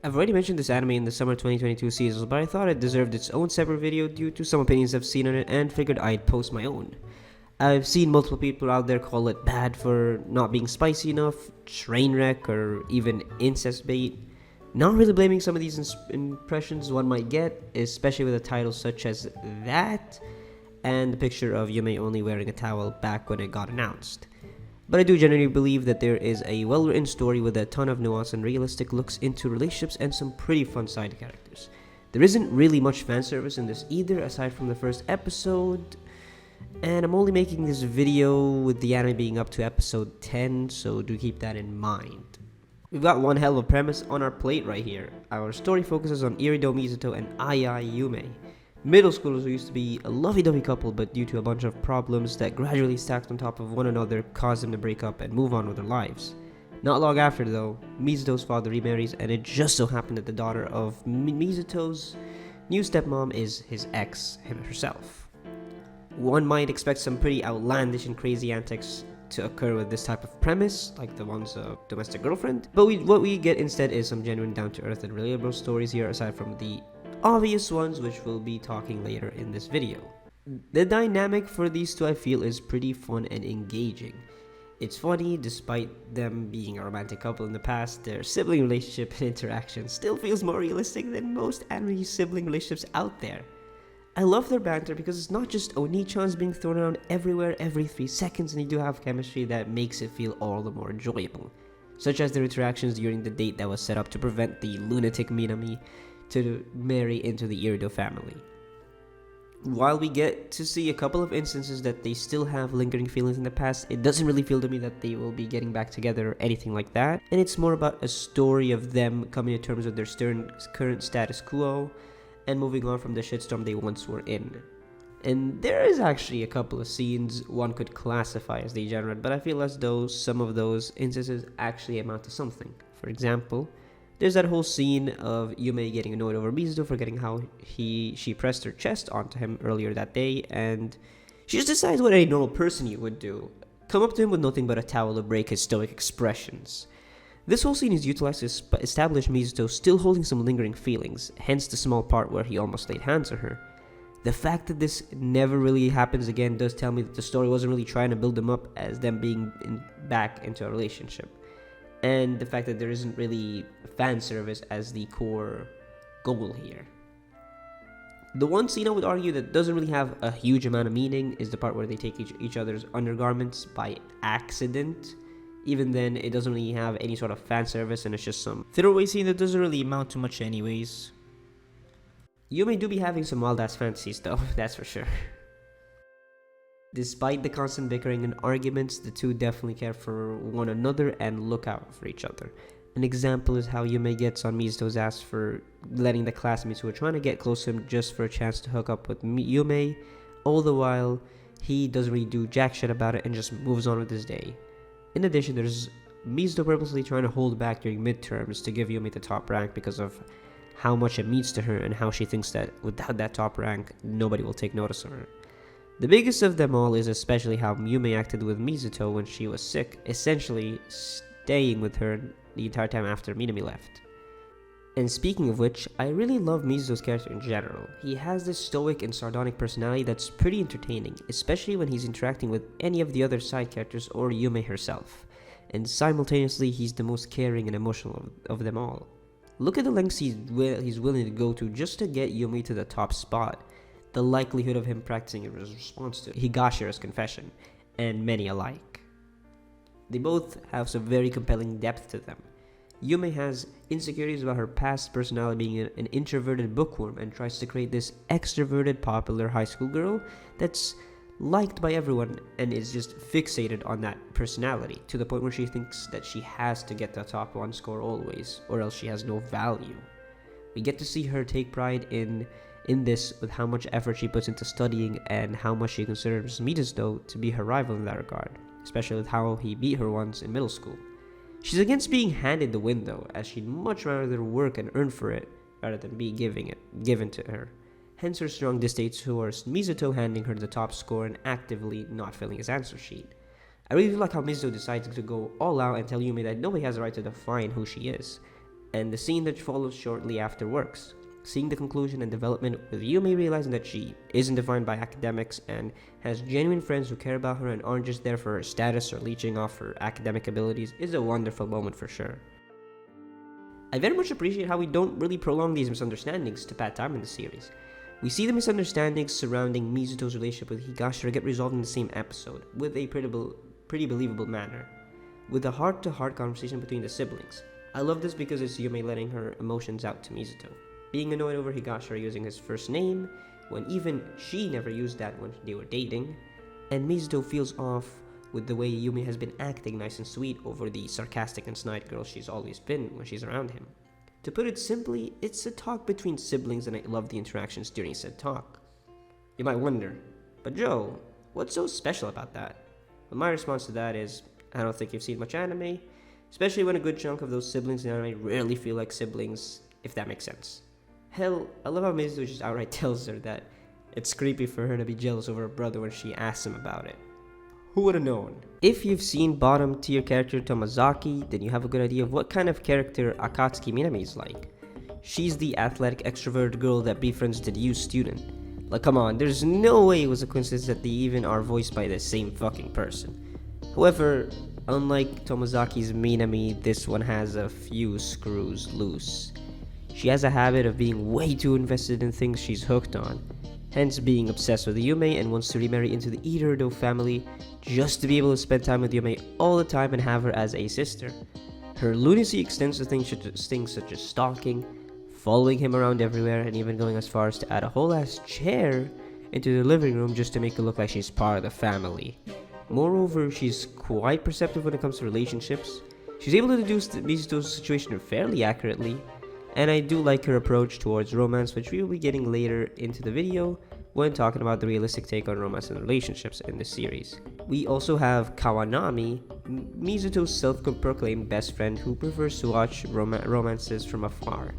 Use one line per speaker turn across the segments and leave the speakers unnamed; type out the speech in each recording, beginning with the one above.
I've already mentioned this anime in the summer 2022 seasons, but I thought it deserved its own separate video due to some opinions I've seen on it and figured I'd post my own. I've seen multiple people out there call it bad for not being spicy enough, train wreck, or even incest bait. Not really blaming some of these impressions one might get, especially with a title such as that, and the picture of Yume only wearing a towel back when it got announced. But I do genuinely believe that there is a well-written story with a ton of nuance and realistic looks into relationships and some pretty fun side characters. There isn't really much fan service in this either, aside from the first episode, and I'm only making this video with the anime being up to episode 10, so do keep that in mind. We've got one hell of a premise on our plate right here. Our story focuses on Irido Mizuto and Ai Yume, middle schoolers who used to be a lovey-dovey couple, but due to a bunch of problems that gradually stacked on top of one another caused them to break up and move on with their lives. Not long after though, Mizuto's father remarries, and it just so happened that the daughter of Mizuto's new stepmom is his ex herself. One might expect some pretty outlandish and crazy antics to occur with this type of premise, like the ones of Domestic Girlfriend, but what we get instead is some genuine down-to-earth and relatable stories here, aside from the obvious ones which we'll be talking later in this video. The dynamic for these two I feel is pretty fun and engaging. It's funny, despite them being a romantic couple in the past, their sibling relationship and interaction still feels more realistic than most anime sibling relationships out there. I love their banter because it's not just Oni-chans being thrown around everywhere every 3 seconds, and they do have chemistry that makes it feel all the more enjoyable, such as their interactions during the date that was set up to prevent the lunatic Minami to marry into the Irido family. While we get to see a couple of instances that they still have lingering feelings in the past, it doesn't really feel to me that they will be getting back together or anything like that, and it's more about a story of them coming to terms with their current status quo and moving on from the shitstorm they once were in. And there is actually a couple of scenes one could classify as degenerate, but I feel as though some of those instances actually amount to something. For example, there's that whole scene of Yume getting annoyed over Mizuto forgetting how she pressed her chest onto him earlier that day, and she just decides what a normal person you would do. Come up to him with nothing but a towel to break his stoic expressions. This whole scene is utilized to establish Mizuto still holding some lingering feelings, hence the small part where he almost laid hands on her. The fact that this never really happens again does tell me that the story wasn't really trying to build them up as them being back into a relationship. And the fact that there isn't really fan service as the core goal here. The one scene I would argue that doesn't really have a huge amount of meaning is the part where they take each other's undergarments by accident. Even then, it doesn't really have any sort of fan service, and it's just some throwaway scene that doesn't really amount to much anyways. Yume do be having some wild-ass fantasies though, that's for sure. Despite the constant bickering and arguments, the two definitely care for one another and look out for each other. An example is how Yume gets on Mizuto's ass for letting the classmates who are trying to get close to him just for a chance to hook up with Yume, all the while he doesn't really do jack shit about it and just moves on with his day. In addition, there's Mizuto purposely trying to hold back during midterms to give Yume the top rank because of how much it means to her and how she thinks that without that top rank, nobody will take notice of her. The biggest of them all is especially how Yume acted with Mizuto when she was sick, essentially staying with her the entire time after Minami left. And speaking of which, I really love Mizuto's character in general. He has this stoic and sardonic personality that's pretty entertaining, especially when he's interacting with any of the other side characters or Yume herself. And simultaneously, he's the most caring and emotional of them all. Look at the lengths he's willing to go to just to get Yume to the top spot. The likelihood of him practicing in response to Higashira's confession, and many alike. They both have some very compelling depth to them. Yume has insecurities about her past personality being an introverted bookworm and tries to create this extroverted popular high school girl that's liked by everyone and is just fixated on that personality to the point where she thinks that she has to get the top 1 score always or else she has no value. We get to see her take pride in this with how much effort she puts into studying and how much she considers Mizuto to be her rival in that regard, especially with how he beat her once in middle school. She's against being handed the win though, as she'd much rather work and earn for it rather than be given to her. Hence her strong distaste towards Mizuto handing her the top score and actively not filling his answer sheet. I really like how Mizuto decides to go all out and tell Yume that nobody has the right to define who she is, and the scene that follows shortly after works. Seeing the conclusion and development with Yume realizing that she isn't defined by academics and has genuine friends who care about her and aren't just there for her status or leeching off her academic abilities is a wonderful moment for sure. I very much appreciate how we don't really prolong these misunderstandings to pad time in the series. We see the misunderstandings surrounding Mizuto's relationship with Higashira get resolved in the same episode, with a pretty believable manner, with a heart-to-heart conversation between the siblings. I love this because it's Yume letting her emotions out to Mizuto, being annoyed over Higashira using his first name, when even she never used that when they were dating, and Mizuto feels off with the way Yume has been acting nice and sweet over the sarcastic and snide girl she's always been when she's around him. To put it simply, it's a talk between siblings and I love the interactions during said talk. You might wonder, but Joe, what's so special about that? Well, my response to that is, I don't think you've seen much anime, especially when a good chunk of those siblings in anime rarely feel like siblings, if that makes sense. Hell, I love how Mizuto just outright tells her that it's creepy for her to be jealous over her brother when she asks him about it. Who would have known? If you've seen bottom tier character Tomazaki, then you have a good idea of what kind of character Akatsuki Minami is like. She's the athletic extrovert girl that befriends the U student. Like, come on, there's no way it was a coincidence that they even are voiced by the same fucking person. However, unlike Tomazaki's Minami, this one has a few screws loose. She has a habit of being way too invested in things she's hooked on, hence being obsessed with Yume and wants to remarry into the Iterado family just to be able to spend time with Yume all the time and have her as a sister. Her lunacy extends to things such as stalking, following him around everywhere, and even going as far as to add a whole ass chair into the living room just to make it look like she's part of the family. Moreover, she's quite perceptive when it comes to relationships. She's able to deduce Mizuto's situation fairly accurately, and I do like her approach towards romance, which we will be getting later into the video when talking about the realistic take on romance and relationships in this series. We also have Kawanami, Mizuto's self-proclaimed best friend who prefers to watch romances from afar.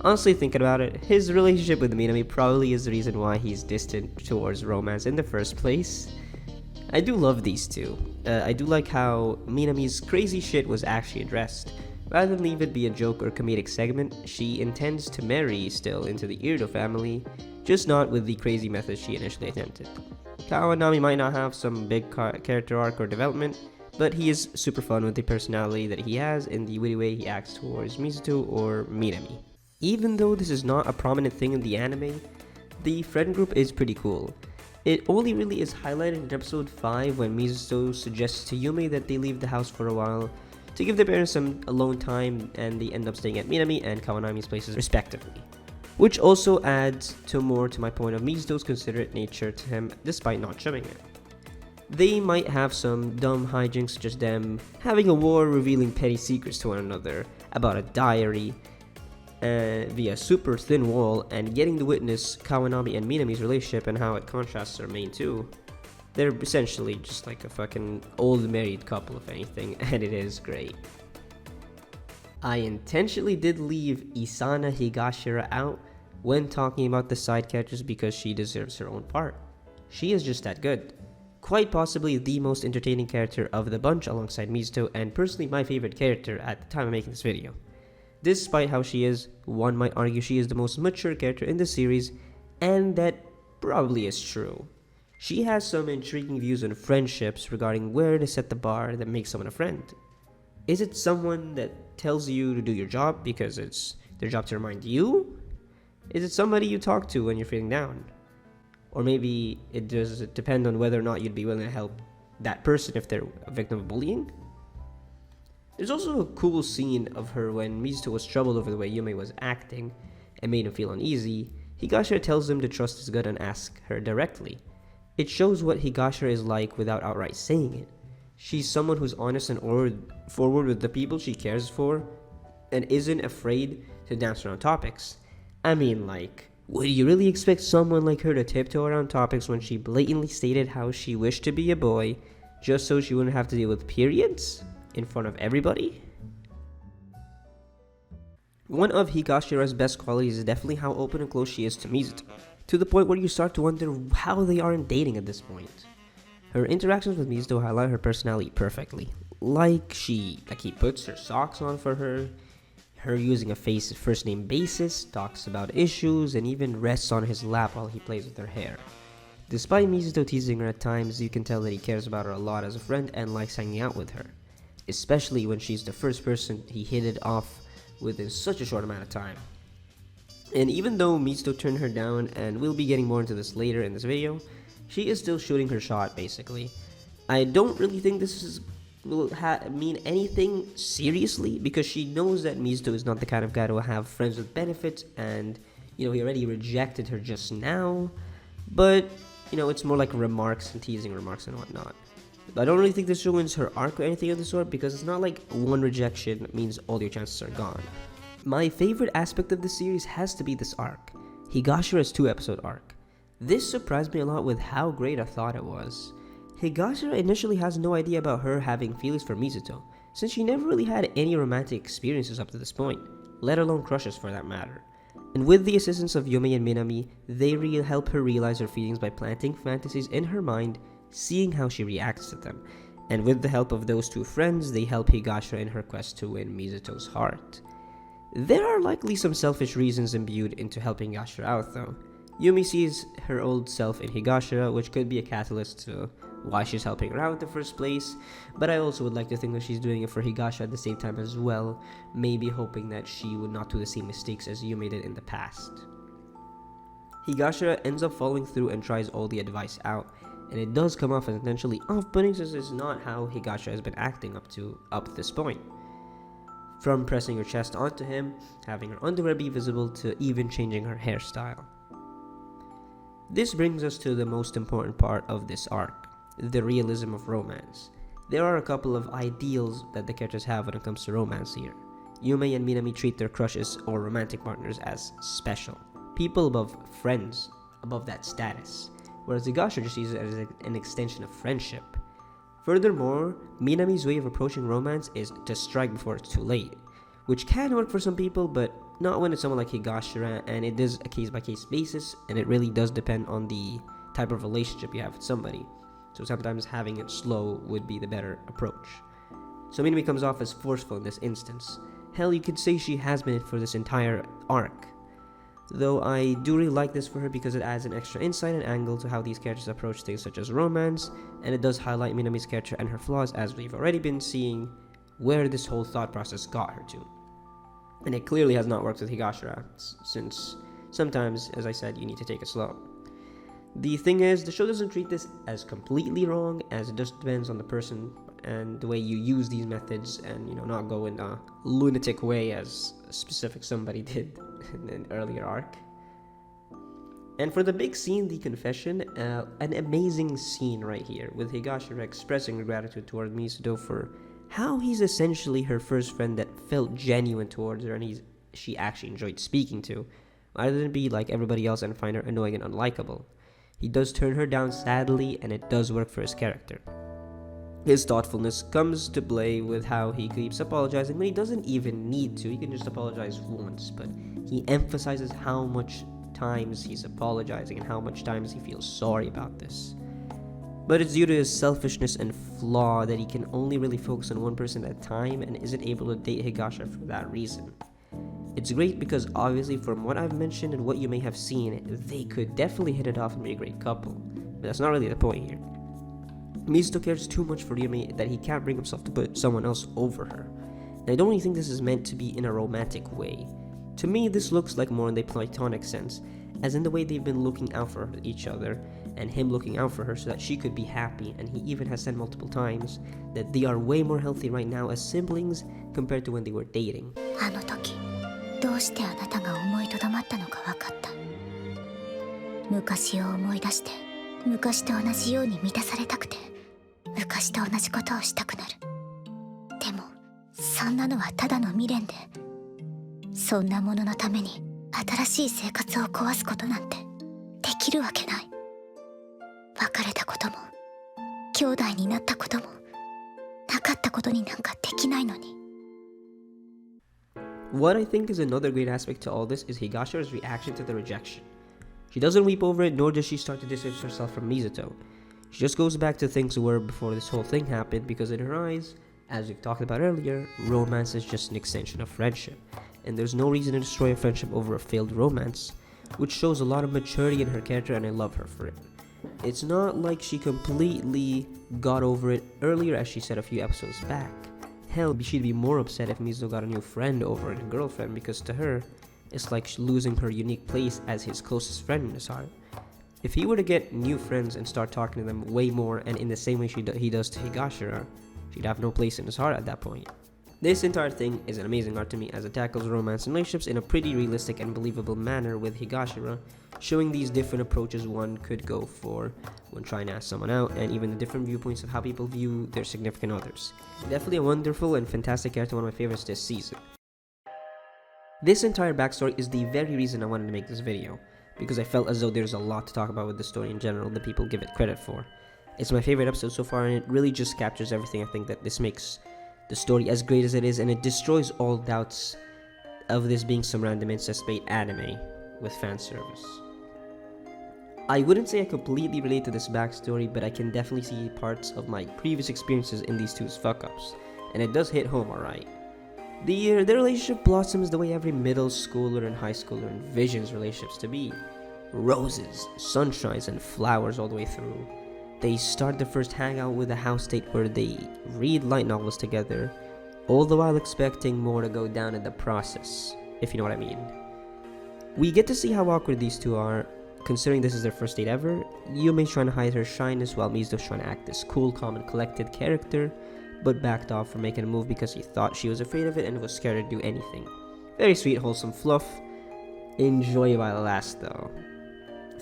Honestly, thinking about it, his relationship with Minami probably is the reason why he's distant towards romance in the first place. I do love these two. I do like how Minami's crazy shit was actually addressed. Rather than leave it be a joke or comedic segment, she intends to marry still into the Iterado family, just not with the crazy methods she initially attempted. Kawanami might not have some big character arc or development, but he is super fun with the personality that he has and the witty way he acts towards Mizuto or Minami. Even though this is not a prominent thing in the anime, the friend group is pretty cool. It only really is highlighted in episode 5 when Mizuto suggests to Yume that they leave the house for a while to give their parents some alone time, and they end up staying at Minami and Kawanami's places respectively. Which also adds more to my point of Mizuto's considerate nature to him despite not showing it. They might have some dumb hijinks such as them having a war revealing petty secrets to one another about a diary via super thin wall and getting to witness Kawanami and Minami's relationship and how it contrasts their main two. They're essentially just like a fucking old married couple if anything, and it is great. I intentionally did leave Isana Higashira out when talking about the side characters because she deserves her own part. She is just that good. Quite possibly the most entertaining character of the bunch alongside Mizuto, and personally my favorite character at the time of making this video. Despite how she is, one might argue she is the most mature character in the series, and that probably is true. She has some intriguing views on friendships regarding where to set the bar that makes someone a friend. Is it someone that tells you to do your job because it's their job to remind you? Is it somebody you talk to when you're feeling down? Or maybe it does depend on whether or not you'd be willing to help that person if they're a victim of bullying? There's also a cool scene of her when Mizuto was troubled over the way Yume was acting and made him feel uneasy. Higashira tells him to trust his gut and ask her directly. It shows what Higashira is like without outright saying it. She's someone who's honest and forward with the people she cares for and isn't afraid to dance around topics. I mean, like, would you really expect someone like her to tiptoe around topics when she blatantly stated how she wished to be a boy just so she wouldn't have to deal with periods in front of everybody? One of Higashira's best qualities is definitely how open and close she is to Mizuto, to the point where you start to wonder how they aren't dating at this point. Her interactions with Mizuto highlight her personality perfectly. Like he puts her socks on for her, Her using a first name basis, talks about issues, and even rests on his lap while he plays with her hair. Despite Mizuto teasing her at times, you can tell that he cares about her a lot as a friend and likes hanging out with her, especially when she's the first person he hit it off with in such a short amount of time. And even though Mizuto turned her down, and we'll be getting more into this later in this video, she is still shooting her shot basically. I don't really think this will mean anything seriously, because she knows that Mizuto is not the kind of guy to have friends with benefits, and he already rejected her just now. But it's more like remarks and teasing remarks and whatnot. I don't really think this ruins her arc or anything of the sort, because it's not like one rejection means all your chances are gone. My favorite aspect of this series has to be this arc, Higashira's 2-episode arc. This surprised me a lot with how great I thought it was. Higashira initially has no idea about her having feelings for Mizuto, since she never really had any romantic experiences up to this point, let alone crushes for that matter. And with the assistance of Yume and Minami, they help her realize her feelings by planting fantasies in her mind, seeing how she reacts to them. And with the help of those two friends, they help Higashira in her quest to win Mizuto's heart. There are likely some selfish reasons imbued into helping Higashira out though. Yume sees her old self in Higashira, which could be a catalyst to why she's helping her out in the first place, but I also would like to think that she's doing it for Higashira at the same time as well, maybe hoping that she would not do the same mistakes as Yume did in the past. Higashira ends up following through and tries all the advice out, and it does come off as intentionally off-putting, since it's not how Higashira has been acting up to this point. From pressing her chest onto him, having her underwear be visible, to even changing her hairstyle. This brings us to the most important part of this arc, the realism of romance. There are a couple of ideals that the characters have when it comes to romance here. Yume and Minami treat their crushes or romantic partners as special, people above friends, above that status, whereas Higashira just sees it as an extension of friendship. Furthermore, Minami's way of approaching romance is to strike before it's too late, which can work for some people, but not when it's someone like Higashira, and it is a case-by-case basis, and it really does depend on the type of relationship you have with somebody. So sometimes having it slow would be the better approach. So Minami comes off as forceful in this instance. Hell, you could say she has been for this entire arc. Though I do really like this for her because it adds an extra insight and angle to how these characters approach things such as romance, and it does highlight Minami's character and her flaws, as we've already been seeing where this whole thought process got her to. And it clearly has not worked with Higashira, since sometimes, as I said, you need to take it slow. The thing is, the show doesn't treat this as completely wrong, as it just depends on the person and the way you use these methods, and not go in a lunatic way as a specific somebody did in an earlier arc. And for the big scene, the confession, an amazing scene right here, with Higashira expressing her gratitude toward Mizuto for how he's essentially her first friend that felt genuine towards her and she actually enjoyed speaking to, rather than be like everybody else and find her annoying and unlikable. He does turn her down sadly, and it does work for his character. His thoughtfulness comes to play with how he keeps apologizing when he doesn't even need to. He can just apologize once, but he emphasizes how much times he's apologizing and how much times he feels sorry about this. But it's due to his selfishness and flaw that he can only really focus on one person at a time and isn't able to date Higashira for that reason. It's great because obviously from what I've mentioned and what you may have seen, they could definitely hit it off and be a great couple. But that's not really the point here. Mizuto cares too much for Yume that he can't bring himself to put someone else over her. And I don't really think this is meant to be in a romantic way. To me, this looks like more in the platonic sense, as in the way they've been looking out for each other, and him looking out for her so that she could be happy, and he even has said multiple times that they are way more healthy right now as siblings compared to when they were dating.
あの時どうしてあなたが思いとどまったのか分かった。昔を思い出して昔と同じように満たされたくて昔と同じことをしたくなる。でもそんなのはただの未練で、そんなもののために新しい生活を壊すことなんてできるわけない。別れたことも兄弟になったこともなかったことになんかできないのに。
What I think is another great aspect to all this is Higashira's reaction to the rejection. She doesn't weep over it, nor does she start to distance herself from Mizuto. She just goes back to things were before this whole thing happened, because in her eyes, As we've talked about earlier, romance is just an extension of friendship, and there's no reason to destroy a friendship over a failed romance, which shows a lot of maturity in her character, and I love her for it. It's not like she completely got over it earlier, as she said a few episodes back. Hell, she'd be more upset if Mizuto got a new friend over a girlfriend, because to her, it's like losing her unique place as his closest friend in his heart. If he were to get new friends and start talking to them way more and in the same way he does to Higashira, she'd have no place in his heart at that point. This entire thing is an amazing art to me, as it tackles romance and relationships in a pretty realistic and believable manner, with Higashira showing these different approaches one could go for when trying to ask someone out, and even the different viewpoints of how people view their significant others. Definitely a wonderful and fantastic character, one of my favorites this season. This entire backstory is the very reason I wanted to make this video, because I felt as though there's a lot to talk about with the story in general that people give it credit for. It's my favorite episode so far, and it really just captures everything I think that this makes the story as great as it is, and it destroys all doubts of this being some random incest bait anime with fan service. I wouldn't say I completely relate to this backstory, but I can definitely see parts of my previous experiences in these two's fuck-ups, and it does hit home alright. Their relationship blossoms the way every middle schooler and high schooler envisions relationships to be. Roses, sunshines, and flowers all the way through. They start the first hangout with a house date where they read light novels together, all the while expecting more to go down in the process, if you know what I mean. We get to see how awkward these two are, considering this is their first date ever. Yume's trying to hide her shyness while Mizuto's trying to act this cool, calm, and collected character, but backed off from making a move because he thought she was afraid of it and was scared to do anything. Very sweet, wholesome fluff. Enjoy while it lasts though.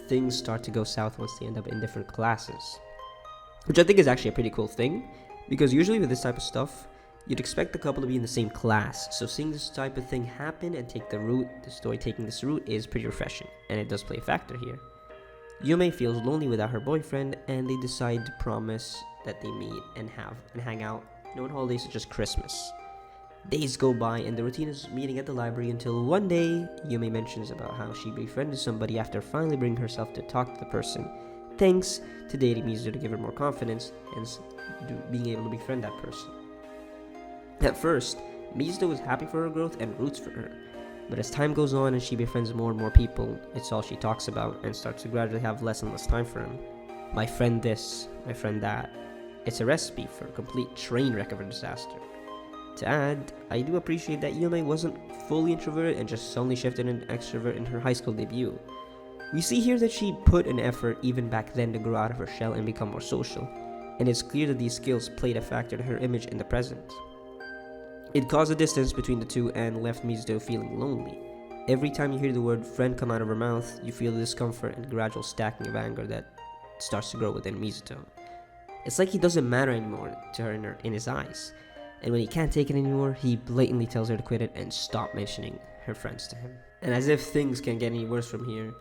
Things start to go south once they end up in different classes, which I think is actually a pretty cool thing, because usually with this type of stuff, you'd expect the couple to be in the same class, so seeing this type of thing happen and take the story taking this route is pretty refreshing, and it does play a factor here. Yume feels lonely without her boyfriend, and they decide to promise that they meet and hang out, on holidays such as Christmas. Days go by, and the routine is meeting at the library until one day, Yume mentions about how she befriended somebody after finally bringing herself to talk to the person, thanks to dating Mizuto to give her more confidence, hence being able to befriend that person. At first, Mizuto is happy for her growth and roots for her, but as time goes on and she befriends more and more people, it's all she talks about and starts to gradually have less and less time for him. My friend this, my friend that. It's a recipe for a complete train wreck of a disaster. To add, I do appreciate that Yume wasn't fully introverted and just suddenly shifted into extrovert in her high school debut. We see here that she put an effort even back then to grow out of her shell and become more social, and it's clear that these skills played a factor to her image in the present. It caused a distance between the two and left Mizuto feeling lonely. Every time you hear the word friend come out of her mouth, you feel the discomfort and gradual stacking of anger that starts to grow within Mizuto. It's like he doesn't matter anymore to her in his eyes, and when he can't take it anymore, he blatantly tells her to quit it and stop mentioning her friends to him. And as if things can't get any worse from here,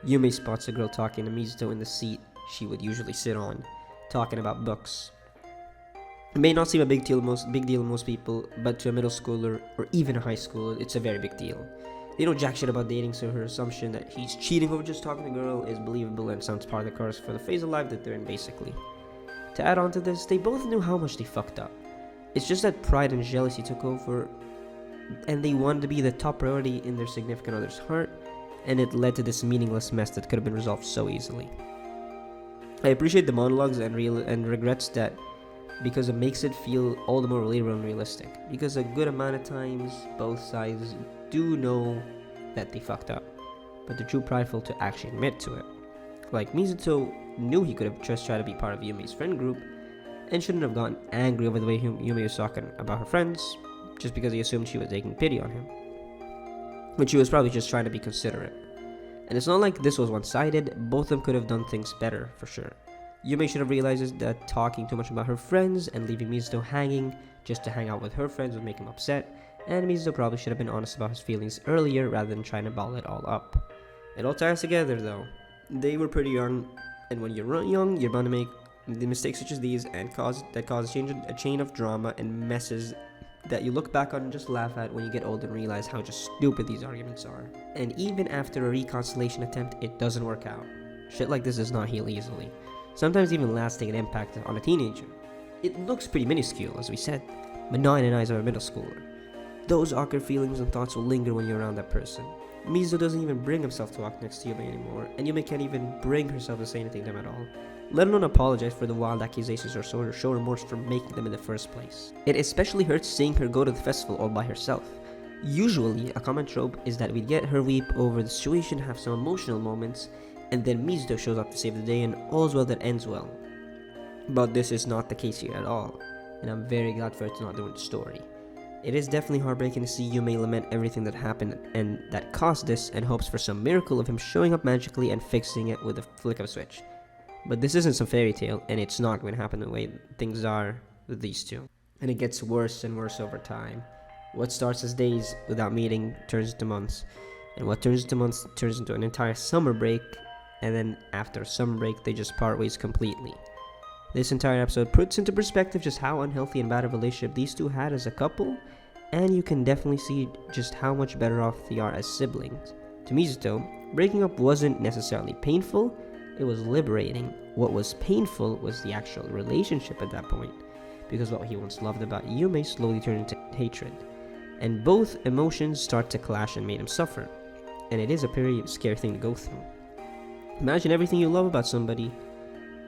Yume spots a girl talking to Mizuto in the seat she would usually sit on, talking about books. It may not seem a big deal to most people, but to a middle schooler or even a high schooler, it's a very big deal. They know jack shit about dating, so her assumption that he's cheating over just talking to a girl is believable and sounds part of the curse for the phase of life that they're in, basically. To add on to this, they both knew how much they fucked up. It's just that pride and jealousy took over, and they wanted to be the top priority in their significant other's heart, and it led to this meaningless mess that could have been resolved so easily. I appreciate the monologues and regrets that, because it makes it feel all the more relatable and realistic, because a good amount of times both sides do know that they fucked up, but they're too prideful to actually admit to it. Like Mizuto knew he could have just tried to be part of Yume's friend group and shouldn't have gotten angry over the way Yume was talking about her friends just because he assumed she was taking pity on him, when she was probably just trying to be considerate. And it's not like this was one-sided, both of them could have done things better for sure. Yume should have realized that talking too much about her friends and leaving Mizuto hanging just to hang out with her friends would make him upset, and Mizuto probably should have been honest about his feelings earlier rather than trying to ball it all up. It all ties together though. They were pretty young, and when you're young, you're bound to make the mistakes such as these and cause a chain of drama and messes that you look back on and just laugh at when you get older and realize how just stupid these arguments are. And even after a reconciliation attempt, it doesn't work out. Shit like this does not heal easily, sometimes even lasting an impact on a teenager. It looks pretty minuscule, as we said, but not in the eyes of a middle schooler. Those awkward feelings and thoughts will linger when you're around that person. Mizuto doesn't even bring himself to walk next to Yume anymore, and Yume can't even bring herself to say anything to him at all, let alone apologize for the wild accusations or show remorse for making them in the first place. It especially hurts seeing her go to the festival all by herself. Usually, a common trope is that we'd get her weep over the situation, have some emotional moments, and then Mizuto shows up to save the day and all's well that ends well. But this is not the case here at all, and I'm very glad for it to not do in the story. It is definitely heartbreaking to see Yume lament everything that happened and that caused this, and hopes for some miracle of him showing up magically and fixing it with a flick of a switch. But this isn't some fairy tale, and it's not going to happen the way things are with these two. And it gets worse and worse over time. What starts as days without meeting turns into months, and what turns into months turns into an entire summer break, and then after a summer break they just part ways completely. This entire episode puts into perspective just how unhealthy and bad a relationship these two had as a couple, and you can definitely see just how much better off they are as siblings. To Mizuto, breaking up wasn't necessarily painful, it was liberating. What was painful was the actual relationship at that point, because what he once loved about Yume slowly turned into hatred, and both emotions start to clash and made him suffer, and it is a pretty scary thing to go through. Imagine everything you love about somebody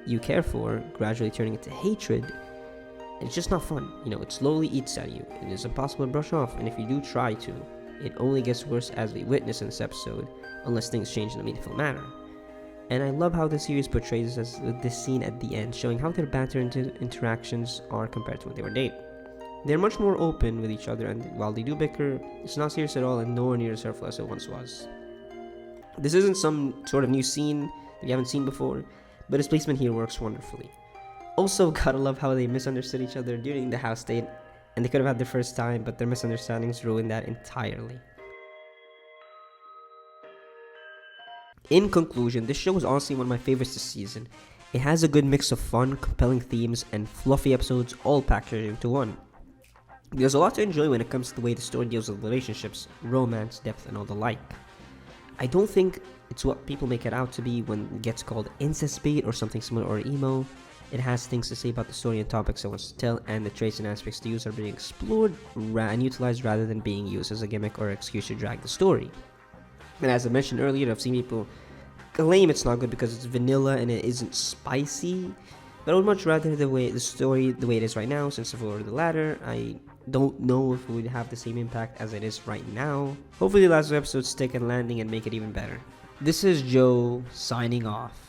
you care for gradually turning into hatred. It's just not fun, it slowly eats at you. It is impossible to brush off, and if you do try to, it only gets worse, as we witness in this episode, unless things change in a meaningful manner. And I love how the series portrays us with this scene at the end, showing how their banter interactions are compared to when they were dating. They're much more open with each other, and while they do bicker, it's not serious at all and nowhere near as hurtful as it once was. This isn't some sort of new scene that we haven't seen before, but his placement here works wonderfully. Also, gotta love how they misunderstood each other during the house date, and they could have had their first time, but their misunderstandings ruined that entirely. In conclusion, this show is honestly one of my favorites this season. It has a good mix of fun, compelling themes, and fluffy episodes all packaged into one. There's a lot to enjoy when it comes to the way the story deals with relationships, romance, depth, and all the like. I don't think it's what people make it out to be when it gets called incest bait or something similar, or emo. It has things to say about the story and topics it wants to tell, and the traits and aspects to use are being explored and utilized rather than being used as a gimmick or excuse to drag the story. And as I mentioned earlier, I've seen people claim it's not good because it's vanilla and it isn't spicy, but I would much rather the story the way it is right now, since if it were the latter, I don't know if it would have the same impact as it is right now. Hopefully the last episodes stick and landing and make it even better. This is Joe signing off.